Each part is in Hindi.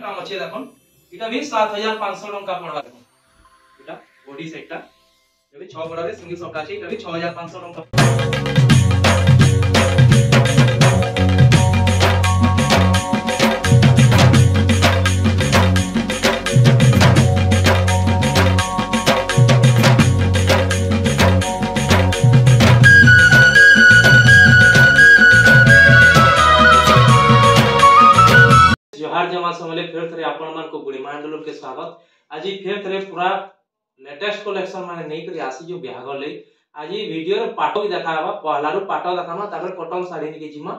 काम अच्छे देखो इटा भी 7500 टंका पड़वा देखो इटा बॉडी सेटटा ये भी 6 बड़ा रे सिंगल सॉफ्ट আছে এটা भी 6500 टंका। जोहार जमा समले फिर थरे आपण मन को बुढ़ी मांडलोर के स्वागत। आज फिर थरे पूरा लेटेस्ट कलेक्शन माने नहीं करी आसी जो बिहागर ले आज वीडियो रे पाटो देखाबा पहला रो पाटो देखामा तापर कॉटन साड़ी के जिमा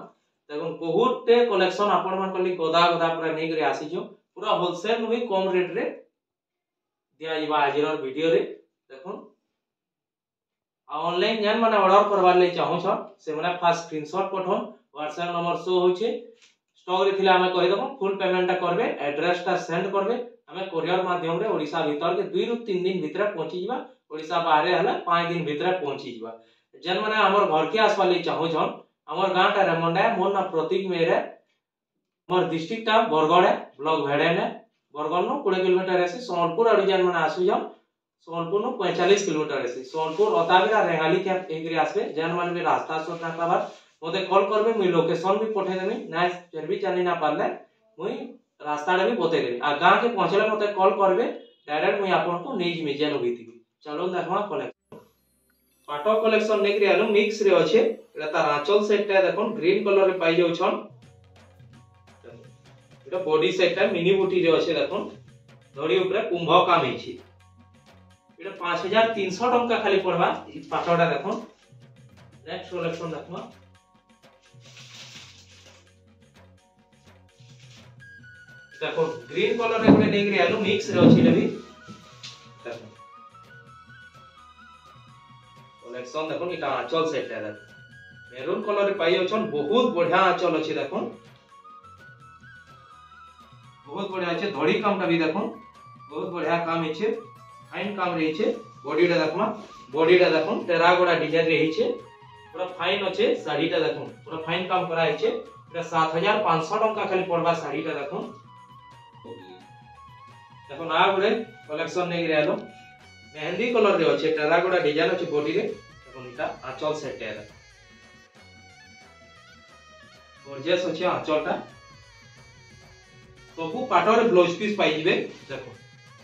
देखन बहुते कलेक्शन आपण मन को गदा गदा पूरा नहीं करी आसी जो पूरा होलसेल में कम रेट रे दिया जिबा आज रो वीडियो रे देखन ऑनलाइन जन माने ऑर्डर करबा ले चाहू छ से माने फास्ट स्क्रीनशॉट पठन व्हाट्सएप नंबर शो होचे स्टॉक रे थिला हमें कहि दबो फुल पेमेंट ता करबे एड्रेस ता सेंड करबे हमें कोरियर माध्यम रे ओडिसा भीतर के 2 रु 3 दिन भीतर पहुंची जिबा ओडिसा बाहर हला 5 दिन भीतर पहुंची जिबा जन माने हमर घर के आसवा ले चाहू छन हमर गांव ता रेमंडा मोर ना प्रतीक मेरे हमर डिस्ट्रिक्ट ता बरगड़ है ब्लॉक भेड़ेने बरगड़ नो 20 किलोमीटर है सोनपुर अडी जन माने आसु जम सोनपुर नो 45 किलोमीटर है सोनपुर अताबिरा रेंगाली के एकरे आसबे जन माने भी रास्ता सोट ना कवर मोते कॉल करबे मुई लोकेशन भी पठे देबी ना फिर भी जानि ना पारले मुई रास्ता रे भी बते देबी आ गांव के पहुंचले मोते कॉल करबे डायरेक्ट मुई आपन को नेज में जेन होईतिबी चलो देखमा कलेक्शन पाटो कलेक्शन नेकरी आलु मिक्स रे अछि एटा तार आंचल सेट ता देखन ग्रीन कलर रे पाई जाउ छन एटा बॉडी सेट ता मिनी बूटी रे अछि देखन धड़ी ऊपर कुंभ काम हेछि एटा 5300 टंका खाली पड़बा ई पाटोटा देखन नेक्स्ट कलेक्शन देखमा देखो ग्रीन कलर रे गोटे नेगरी आलु मिक्स रे अछि लेबी देखो कलेक्शन देखो इटा आंचल सेट है देखो मेरून कलर रे पाई अछन बहुत बढ़िया आंचल अछि देखो बहुत बढ़िया अछि धड़ी काम का भी देखो बहुत बढ़िया काम हेछे फाइन काम रे हेछे बॉडी रे देखमा बॉडी रे देखो टेरागोडा डिजाइन रे हेछे पूरा फाइन अछि साड़ी ता देखो पूरा फाइन काम करा हेछे एटा 7500 टंका खाली पड़बा साड़ी ता देखो देखो ना गुडे कलेक्शन नै गिरालो मेहंदी कलर रे अछि टेरागोडा डिजाइन अछि बॉडी रे देखो इटा आंचल सेट है गॉर्जियस अछि आंचलटा सबु पाटो रे ब्लाउज पीस पाई जिवे देखो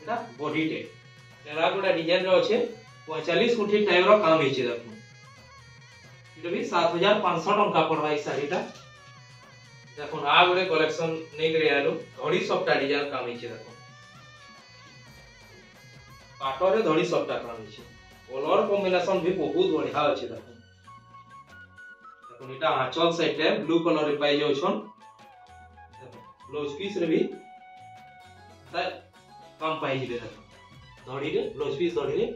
इटा बॉडी टे टेरागोडा डिजाइन रे अछि 45 फुटी टाइप रो काम हेछि देखो इटा भी 7500 टंका पड़बा ई साड़ीटा देखो आ गुडे कलेक्शन नै गिरालो धड़ी सबटा डिजाइन काम हेछि देखो पाटो रे धड़ी सबटा काम हेछि कलर कॉम्बिनेशन भी बहुत बढ़िया अछि देखो देखो इटा आंचल सेट है ब्लू कलर रे पाई जाउ छन देखो ब्लाउज पीस रे भी ता काम पाई जिवे देखो धड़ी रे ब्लाउज पीस धड़ी रे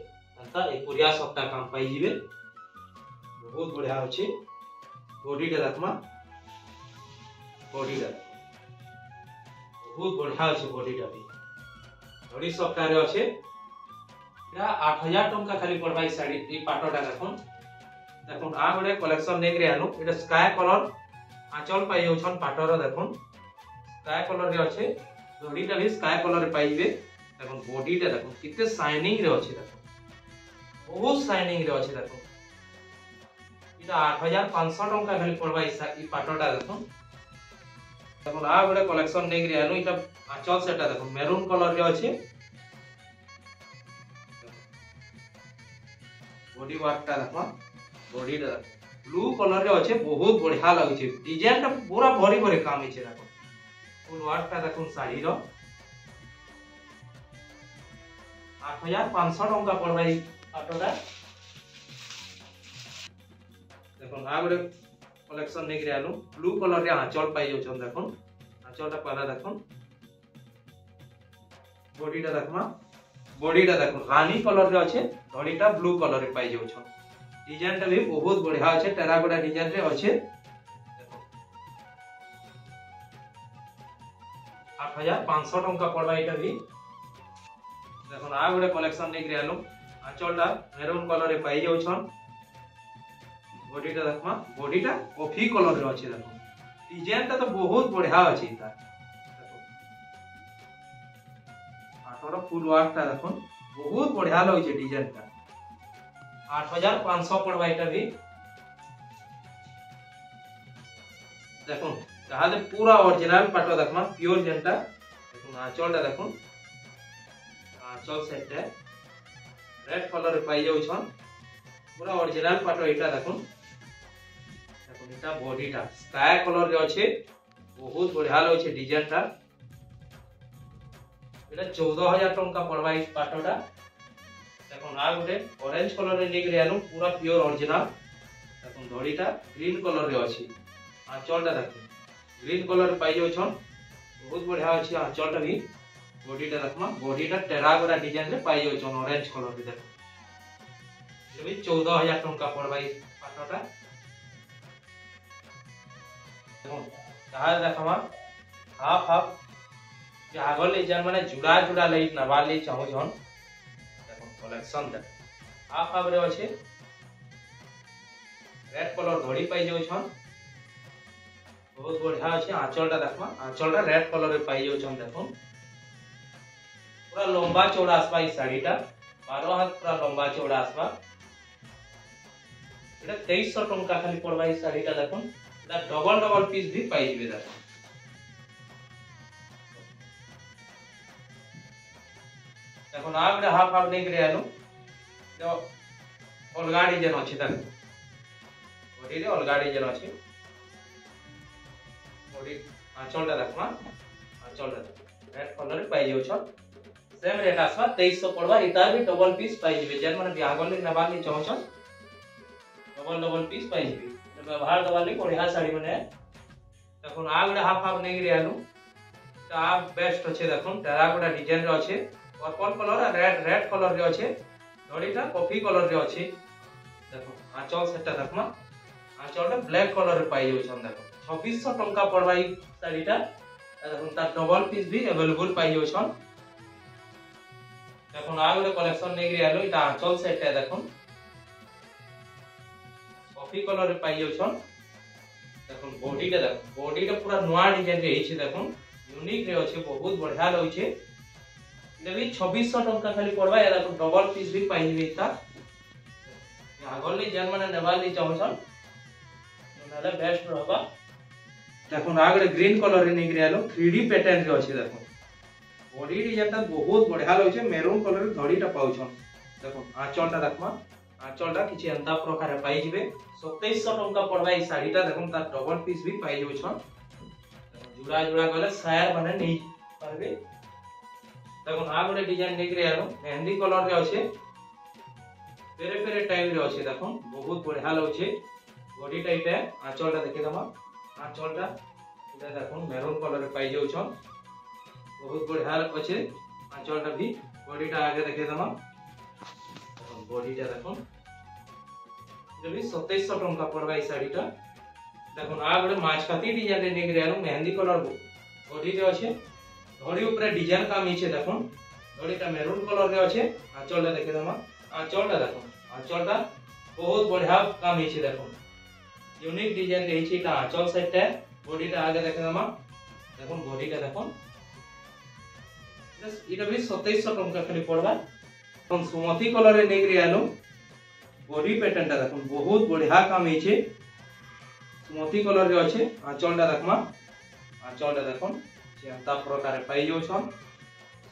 ता एक पुरिया सबटा काम पाई जिवे बहुत बढ़िया अछि बॉडी रे देखमा बॉडी रे बहुत बढ़िया अछि बॉडी रे भी धड़ी सबटा रे अछि या 8000 टंका खाली पड़बा ई साड़ी ई पाटोटा देखन देखन आ गोटे कलेक्शन नेक रे आनु एटा स्काई कलर आंचल पाई जाउ छन पाटोर देखन स्काई कलर रे अछि धड़ीटा भी स्काई कलर रे पाइबे देखन बॉडीटा देखन किते शाइनिंग रे अछि देखन बहुत शाइनिंग रे अछि देखन इटा 8500 टंका खाली पड़बा ई पाटोटा देखन देखन आ गोटे कलेक्शन नेक रे आनु इटा आंचल सेटा देखन मेरून कलर रे अछि बॉडी वर्क ता देखो बॉडी ता ब्लू कलर रे अछि बहुत बढ़िया लागै छै डिजाइन ता पूरा भरी भरी काम छै देखो फुल वर्क ता देखो साड़ी रो 8500 टंका पड़बा ई पाटोटा देखो आ गोटे कलेक्शन नै गिरालु ब्लू कलर रे आंचल पाई जाउ छन देखो आंचलटा पहला देखो बॉडीटा देखमा बॉडीटा देखो रानी कलर रे अछि धड़ीटा ब्लू कलर रे पाई जाउ छ डिजाइन ता भी बहुत बढ़िया अछि टेराकोटा डिजाइन रे अछि देखो 8500 टंका पड़बा एटा भी देखो आ गोटे कलेक्शन नै गिरालो आंचलटा मेरून कलर रे पाई जाउ छन बॉडीटा देखमा बॉडीटा कॉफी कलर रे अछि देखो डिजाइन ता तो बहुत बढ़िया अछि ता देखो पाटर फुल वर्क टा देखो बहुत बढ़िया लगे डिजाइन टा 8500 पड़वा एटा भी देखो ताहले पूरा ओरिजिनल पाटो देखमा प्योर जेंटा देखो आंचल टा देखो आंचल सेट है रेड कलर पाई जाउ छन पूरा ओरिजिनल पाटो एटा देखो देखो एटा बॉडी टा स्काई कलर रे अछि बहुत बढ़िया लगे डिजाइन टा एटा 14000 टंका पड़वा इस पाटोटा देखो आ गोटे ऑरेंज कलर रे लेक रे आनु पूरा प्योर ओरिजिनल देखो धड़ीटा ग्रीन कलर रे अछि आंचल टा देखो ग्रीन कलर पाई जाउ छन बहुत बढ़िया अछि आंचल टा भी बॉडी टा देखमा बॉडी टा टेराकोटा डिजाइन रे पाई जाउ छन ऑरेंज कलर रे देखो ये भी 14000 टंका पड़वा इस पाटोटा देखो ताहा देखमा हाफ हाफ जे आगल ले जन माने जुड़ा जुड़ा ले नवा ले चाहू जन देखो कलेक्शन दे हाफ हाफ रे अछि रेड कलर धड़ी पाई जाउ छन बहुत बढ़िया अछि आंचल टा देखमा आंचल टा रेड कलर रे पाई जाउ छन देखो पूरा लंबा चौड़ा आसबा ई साड़ी टा 12 हाथ पूरा लंबा चौड़ा आसबा एटा 2300 टंका खाली पड़बा ई साड़ी टा देखो एटा डबल डबल पीस भी पाई जिबे देखो देखो ना गरे हाफ हाफ नहीं करे आनु तो अलगा डिजाइन अछि देखो बॉडी रे अलगा डिजाइन अछि बॉडी आंचल टा देखमा आंचल टा रेड कलर रे पाई जाउ छ सेम रेट आसबा 2300 पड़वा इता भी डबल पीस पाई जिबे जेन माने बियागल ले नबा ले चाहू छ डबल डबल पीस पाई जिबे व्यवहार दबा ले बढ़िया साड़ी माने देखो आ गरे हाफ हाफ नहीं करे आनु ता बेस्ट अछि देखो टेराकोटा डिजाइन रे अछि purple colour red red colour रे अछि धड़ीटा कॉफी कलर रे अछि देखो आंचल सेटा देखमा आंचल टा ब्लैक कलर रे पाई जाउ छन देखो 2600 टंका पड़वा ई साड़ीटा देखो ता डबल पीस भी अवेलेबल पाई जाउ छन देखो आ गरे कलेक्शन नै रे आलो इटा आंचल सेट है देखो कॉफी कलर रे पाई जाउ छन देखो बॉडी टा पूरा नया डिजाइन रे हिछि देखो यूनिक रे अछि बहुत बढ़िया लगे छै लेबी 2600 टंका खाली पड़वा या डबल पीस भी पाई जिबे ता आगल ले जन माने नेबा ले चाहू छन नले बेस्ट रहबा देखो आगरे ग्रीन कलर रे निकरे आलो 3D पैटर्न रे अछि देखो बॉडी डिजाइन ता बहुत बढ़िया लगे छै मेरून कलर रे धड़ी टा पाउ छन देखो आंचल टा देखमा आंचल टा किछि अंता प्रकार पाई जिबे 2700 टंका पड़वा ई साड़ी ता देखो ता डबल पीस भी पाई जाउ छन जुड़ा जुड़ा गले सायर माने नै परबे देखो आ गोटे डिजाइन निकरे आलो मेहंदी कलर रे अछि पेरे पेरे टाइप रे अछि देखो बहुत बढ़िया लगे छै बॉडी टाइप है आंचल टा देखि दमा आंचल टा इटा देखो मेरून कलर रे पाई जाउ छन बहुत बढ़िया अछि आंचल टा भी बॉडी टा आगे देखि दमा बॉडी टा देखो ये भी 2700 टंका पड़वा ई साड़ी टा देखो आ गोटे माछकाती डिजाइन रे निकरे आलो मेहंदी कलर बॉडी रे अछि धड़ी ऊपर डिजाइन काम हिचे देखो धड़ीटा मेरून कलर रे अछि आंचल टा देखि दमा आंचल टा देखो आंचल टा बहुत बढ़िया काम हिचे देखो यूनिक डिजाइन रे हिचे ता आंचल सेट है बॉडी टा आगे देखि दमा देखो बॉडी टा देखो इटा भी 2700 टंका खाली पड़वा हम सुमती कलर रे नेगरी आलो बॉडी पैटर्न टा देखो बहुत बढ़िया काम हिचे सुमती कलर रे अछि आंचल टा देखमा आंचल टा देखो अंता प्रकार पाई जाउ छन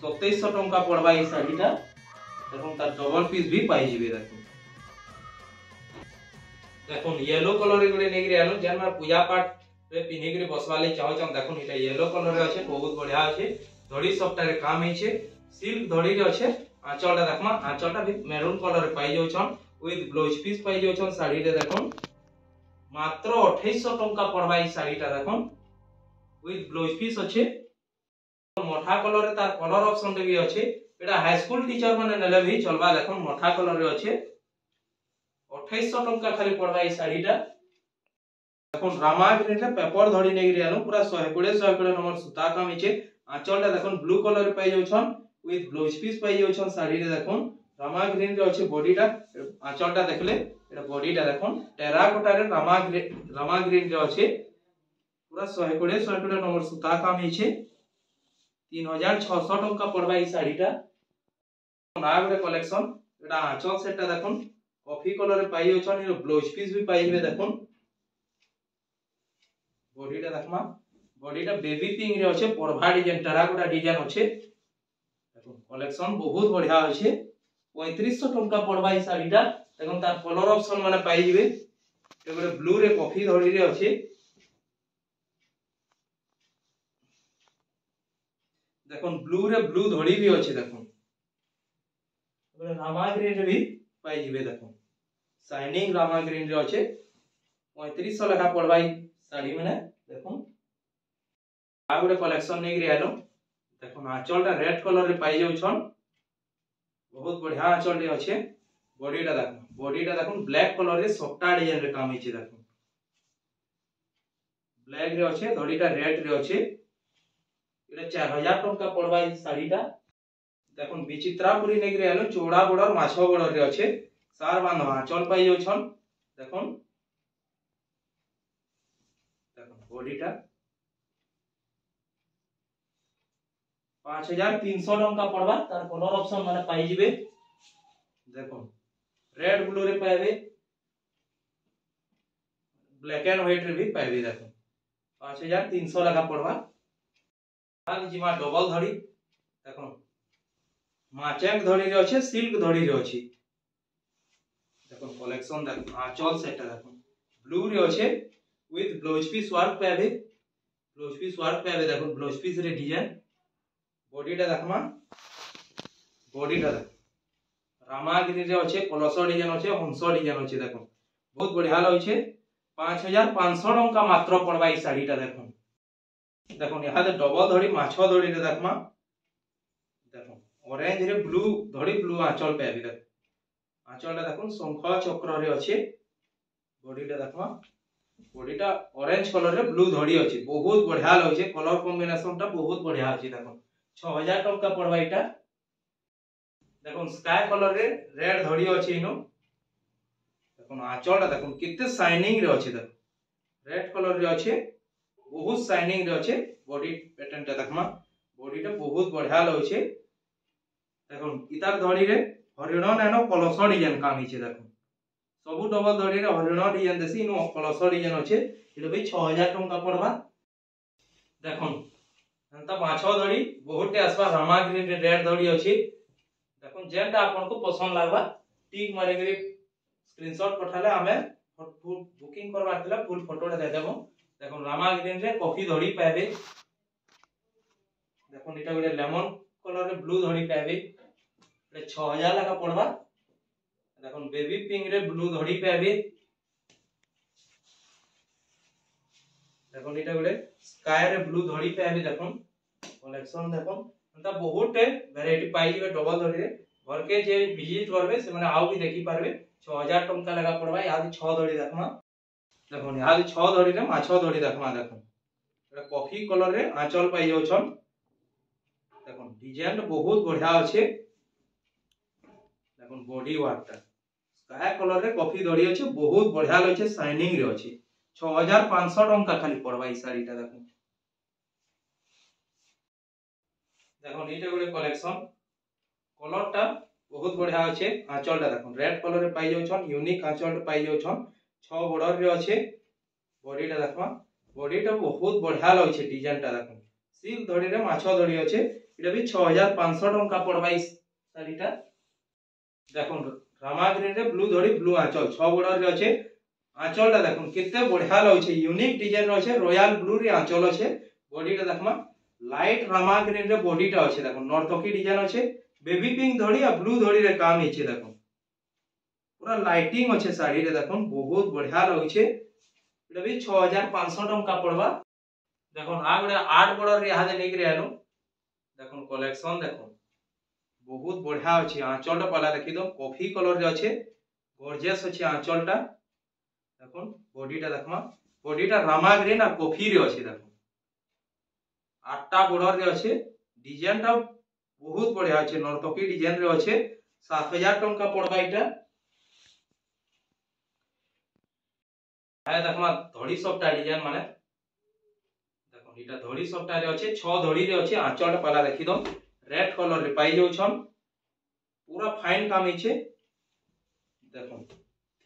2700 टंका पड़वा ई साड़ीटा देखो तार डबल पीस भी पाई जिबे देखो देखो येलो कलर रे नेगरी आलो जन मार पूजा पाठ रे पिन्ही के बसवा ले चाहो छन देखो इटा येलो कलर रे अछि बहुत बढ़िया अछि धड़ी सबटा रे काम हिचे सिल्क धड़ी रे अछि आंचल टा देखमा आंचल टा भी मेरून कलर रे पाई जाउ छन विथ ब्लाउज पीस पाई जाउ छन साड़ी रे देखो मात्र 2800 टंका पड़वा ई साड़ीटा देखो विथ ब्लाउज पीस अछि मोठा कलर रे तार कलर ऑप्शन रे भी अछि एटा हाई स्कूल टीचर माने नेले भी चलबा देखो मोठा कलर रे अछि 2800 टंका खाली पड़वा ई साड़ीटा देखो रामा ग्रीन रे पेपर धड़ी नेगी रियानो पूरा 120 नंबर सूता काम हिचे आंचल टा देखो ब्लू कलर रे पाई जाउ छन विथ ब्लाउज पीस पाई जाउ छन साड़ी रे देखो रामा ग्रीन रे अछि बॉडी टा आंचल टा देखले एटा बॉडी टा देखो टेराकोटा रे रामा ग्रीन रे अछि पूरा 120 नंबर सूता काम हिचे 3600 टंका पड़वा ई साड़ीटा। ना गोटे कलेक्शन एटा आंचल सेटटा देखुन कॉफी कलर रे पाई अछन। इरो ब्लाउज पीस भी पाइबे देखुन। बॉडीटा देखमा बॉडीटा बेबी पिंक रे अछि परभा डिजाइन टेराकोटा डिजाइन अछि देखुन। कलेक्शन बहुत बढ़िया अछि। 3500 टंका पड़वा ई साड़ीटा देखुन। तार कलर ऑप्शन माने पाइबे एगोटे ब्लू रे कॉफी धड़ी रे अछि देखुन। ब्लू रे ब्लू धड़ी भी अछि देखुन। एगोटे रामा ग्रीन रे भी पाइबे देखुन। शाइनिंग रामा ग्रीन रे अछि। 3500 लखा पड़वा ई साड़ी माने देखुन। आ गोटे कलेक्शन नै गिरी आलो देखुन। आंचलटा रेड कलर रे पाइ जाउ छन। बहुत बढ़िया आंचल रे अछि। बॉडीटा देखुन ब्लैक कलर रे सफ्टा डिजाइन रे काम हिचे देखुन। ब्लैक रे अछि धड़ीटा रेड रे अछि। एटा 4000 टंका पड़वा ई साड़ीटा देखुन। विचित्रापुरी नै गिरी आलो चौड़ा बॉर्डर माछो बॉर्डर रे अछि। सार बांध आंचल पाइ जाउ छन देखुन। देखुन बॉडीटा 5300 टंका पड़वा। तार कलर ऑप्शन माने पाइ जिवे देखुन। रेड ब्लू रे पाइबे ब्लैक एंड व्हाइट रे भी पाइबे देखुन। 5300 लगा पड़वा। आग जिमा डबल धड़ी देखुन। माचेक धड़ी रे अछि सिल्क धड़ी रे अछि देखुन। कलेक्शन देखुन आंचल सेट देखुन। ब्लू रे अछि विथ ब्लाउज पीस वर्क पाइबे। ब्लाउज पीस वर्क पाइबे देखुन। ब्लाउज पीस रे डिजाइन बॉडीटा देखमा। बॉडीटा देख रामागिरी रे अछि कलश डिजाइन अछि हंस डिजाइन अछि देखुन। बहुत बढ़िया लगै छै। 5500 टंका मात्र पड़वा ई साड़ीटा देखुन। देखुन यहाँ दे डबल धड़ी माछो धड़ी रे देखमा देखुन। ऑरेंज रे ब्लू धड़ी ब्लू आंचल पाइबे देखुन। आंचलटा देखुन शंख चक्र रे अछि। बॉडीटा देखमा। बॉडीटा ऑरेंज कलर रे ब्लू धड़ी अछि। बहुत बढ़िया लगै छै। कलर कॉम्बिनेशनटा बहुत बढ़िया अछि देखुन। 6000 टंका पड़वा इटा देखुन। स्काई कलर रे रेड धड़ी अछि इनो देखुन। आंचलटा देखुन किते शाइनिंग रे अछि देखुन। रेड कलर रे अछि बहुत शाइनिंग रे अछि। बॉडी पैटर्नटा देखमा। बॉडीटा बहुत बढ़िया लगै छै देखुन। इतार धड़ी रे हरिण नैनो कलश डिजाइन काम हिचे देखुन। सबु डबल धड़ी रे हरिण डिजाइन देसी इनो कलश डिजाइन अछि। इलो भी 6000 टंका पड़वा देखुन। एंता माछो धड़ी बहुत आसबा रामा ग्रीन रे रेड धड़ी अछि देखुन। जेंटा आपन को पसंद लागबा टिक मारे के स्क्रीनशॉट पठाले हमें फुल बुकिंग करबा थिला फुल फोटोटा दे देबो देखुन। रामा ग्रीन रे कॉफी धड़ी पाइबे देखुन। इटा गोटे लेमन कलर रे ब्लू धड़ी पाइबे। एटा 6000 लगा पड़वा देखुन। बेबी पिंक रे ब्लू धड़ी पाइबे देखुन। इटा गोटे स्काई रे ब्लू धड़ी पाइबे देखुन। कलेक्शन देखुन। एंता बहुत वैरायटी पाइ जिवे डबल धड़ी रे। घर के जे विजिट करबे से माने आउ भी देखि पारबे। 6000 टंका लगा पड़वा। याद 6 धड़ी देखमा देखुन। याद 6 धड़ी रे माछो धड़ी देखमा देखुन। एटा कॉफी कलर रे आंचल पाइ जाउ छन देखुन। डिजाइन बहुत बढ़िया अछि देखुन। बॉडी वर्कटा स्काई कलर रे कॉफी धड़ी अछि बहुत बढ़िया लगै छै। शाइनिंग रे अछि। 6500 टंका खाली पड़वा ई साड़ीटा देखुन। देखुन इटा गोटे कलेक्शन कलरटा बहुत बढ़िया अछि। आंचलटा देखुन रेड कलर रे पाइ जाउ छन। यूनिक आंचल पाइ जाउ छन। 6 बॉर्डर रे अछि। बॉडीटा देखमा। बॉडीटा बहुत बढ़िया लगै छै। डिजाइनटा देखुन। सिल्क धड़ी रे माछो धड़ी अछि। इटा भी 6500 टंका पड़वा ई साड़ीटा देखुन। रामा ग्रीन रे ब्लू धड़ी ब्लू आंचल 6 बॉर्डर रे अछि। आंचलटा देखुन केते बढ़िया लगै छै। यूनिक डिजाइन रे अछि। रॉयल ब्लू रे आंचल अछि। बॉडीटा देखमा। लाइट रामा ग्रीन रे बॉडीटा अछि देखुन। नर्तकी डिजाइन अछि। बेबी पिंक धड़ी आ ब्लू धड़ी रे काम हिचे देखुन। पूरा लाइटिंग अछि साड़ी रे देखुन। बहुत बढ़िया लगै छै। एटा भी 6500 टंका पड़वा देखुन। आ गोटे 8 बॉर्डर रे यहाँ नै करे आलो देखुन। कलेक्शन देखुन बहुत बढ़िया अछि। आंचलटा पहला देखि दो कॉफी कलर रे अछि। गॉर्जियस अछि आंचलटा देखुन। बॉडीटा देखमा। बॉडीटा रामा ग्रीन आ कॉफी रे अछि देखुन। 8टा बॉर्डर रे अछि। डिजाइनटा बहुत बढ़िया अछि। नर्तकी डिजाइन रे अछि। 7000 टंका पड़वा इटा आय देखमा। धड़ी सबटा डिजाइन माने देखुन देखो इटा धड़ी सबटा रे अछि 6 धड़ी रे अछि आंचलटा पहला देखि दो रेड कलर रे पाई जाउ छन पूरा फाइन काम हिचे देखो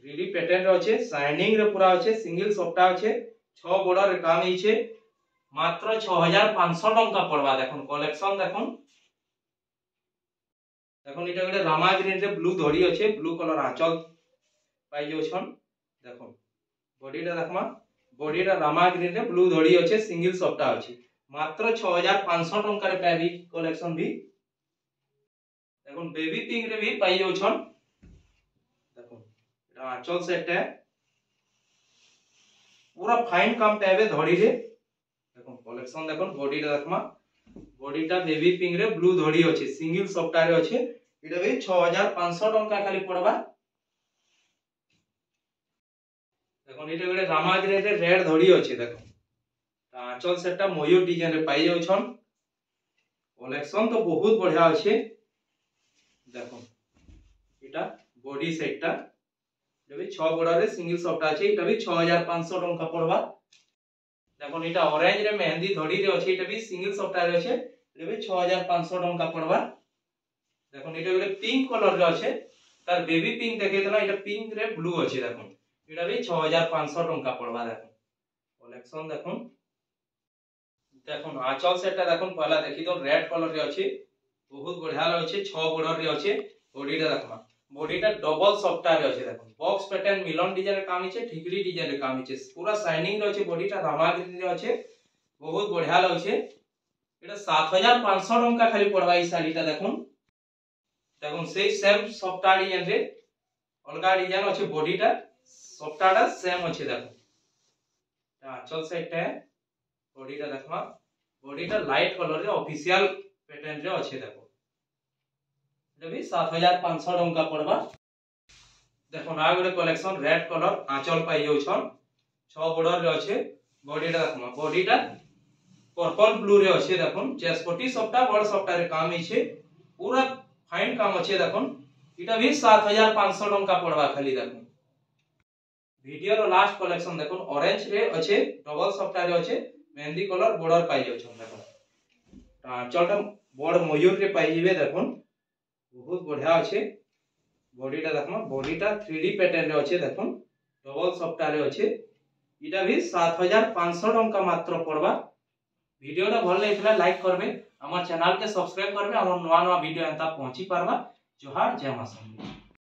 3D पैटर्न रे अछि शाइनिंग रे पूरा अछि सिंगल सबटा अछि 6 बॉर्डर रे काम हिचे मात्र 6500 टंका पड़वा देखो कलेक्शन देखो देखो इटा गटे रामा ग्रीन रे ब्लू धड़ी अछि ब्लू कलर आंचल पाई जाउ छन देखो बॉडीटा देखमा बॉडीटा रामा ग्रीन रे ब्लू धड़ी अछि सिंगल सबटा अछि मात्र 6500 टंका रे पाबी कलेक्शन भी देखो बेबी पिंक रे भी पाई जाउ छन देखो एटा आंचल सेट है पूरा फाइन काम पाबे धड़ी रे देखो कलेक्शन देखो बॉडीटा देखमा बॉडीटा बेबी पिंक रे ब्लू धड़ी अछि सिंगल सबटा रे अछि एटा भी 6500 टंका खाली पड़बा देखो इटे गटे रामा ग्रीन रे रेड धड़ी अछि देखो आंचल सेटटा मयूर डिजाइन रे पाई जाउ छन कलेक्शन तो बहुत बढ़िया अछि देखो इटा बॉडी सेटटा एटा भी 6 बॉर्डर रे सिंगल सबटा अछि एटा भी 6500 टंका पड़बा देखो इटा ऑरेंज रे मेहंदी धड़ी रे अछि एटा भी सिंगल सबटा रे अछि एटा भी 6500 टंका पड़बा देखो इटा गटे पिंक कलर रे अछि तार बेबी पिंक देखे देना इटा पिंक रे ब्लू अछि देखो एटा भी 6500 टंका पड़बा देखो कलेक्शन देखो देखो आंचल सेटटा देखो पहला देखि दो रेड कलर रे अछि बहुत बढ़िया अछि 6 बॉर्डर रे अछि बॉडीटा देखमा बॉडीटा डबल सबटा रे अछि देखो बॉक्स पैटर्न मिलन डिजाइन रे काम हिचे ठिकरी डिजाइन रे काम हिचे पूरा शाइनिंग रे अछि बॉडीटा रामा ग्रीन रे अछि बहुत बढ़िया अछि एटा 7500 टंका खाली पड़बा ई साड़ीटा देखो देखो से सेम सबटा डिजाइन रे अलगा डिजाइन अछि बॉडीटा सबटाटा सेम अछि देखो आंचल सेट है बॉडीटा देखमा बॉडीटा लाइट कलर रे ऑफिशियल पैटर्न रे अछि देखो एटा भी 7500 टंका पड़बा देखो ना गोटे कलेक्शन रेड कलर आंचल पाई जाउ छन 6 बॉर्डर रे अछि बॉडीटा देखमा बॉडीटा पर्पल ब्लू रे अछि देखो चेस्पटी सबटा बड़ सबटा रे काम हिचे पूरा फाइन काम अछि देखो एटा भी 7500 टंका पड़बा खाली देखो वीडियो रो लास्ट कलेक्शन देखो ऑरेंज रे अछि डबल सबटा रे अछि मेहंदी कलर बॉर्डर पाई जाउ छन देखो आंचलटा बड़ मयूर रे पाई जिवे देखो बहुत बढ़िया अछि बॉडीटा देखमा बॉडीटा 3D पैटर्न रे अछि देखो डबल सबटा रे अछि इटा भी 7500 टंका मात्र पड़बा वीडियोटा भल लागला लाइक करबे हमर चैनल के सब्सक्राइब करबे हमर नवा नवा वीडियो एता पहुंची परबा जोहार जय मां